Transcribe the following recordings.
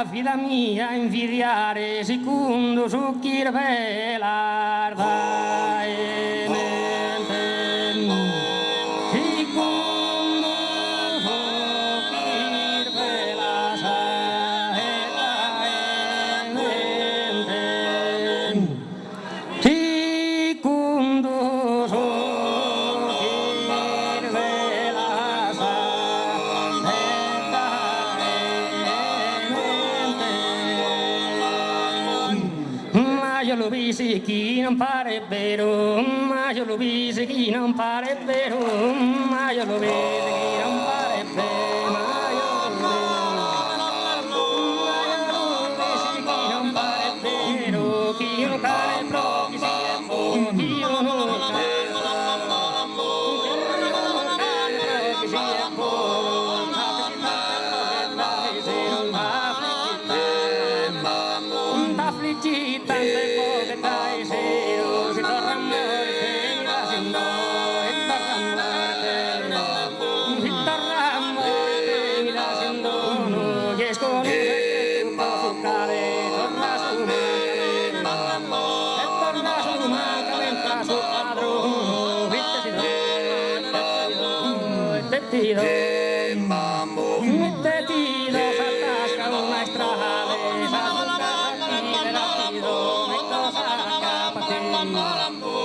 Vida mia invidiare secondo su chi rivela io lo visi chi non pare vero, ma io lo visi chi non pare vero, ma io lo visi chi non pare vero, ma io lo visi chi non pare vero, chi non pare proprio chi sia buono, chi non pare chi sia buono, affliggita dai zero, si torna a morte, mi lasciando, e torna a morte, si torna a morte, mi lasciando, non riesco a toccare, torna su mancamente, e torna su mancamente a suo padrone, e te ti do, s'attasca una strada,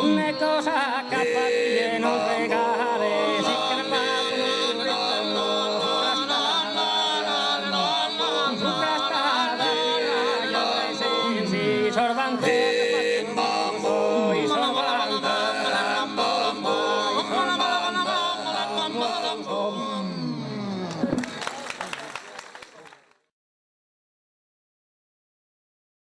ne cosa cappati e non pregare, si crepano sulla strada, i sensi sorvante, i sorvante,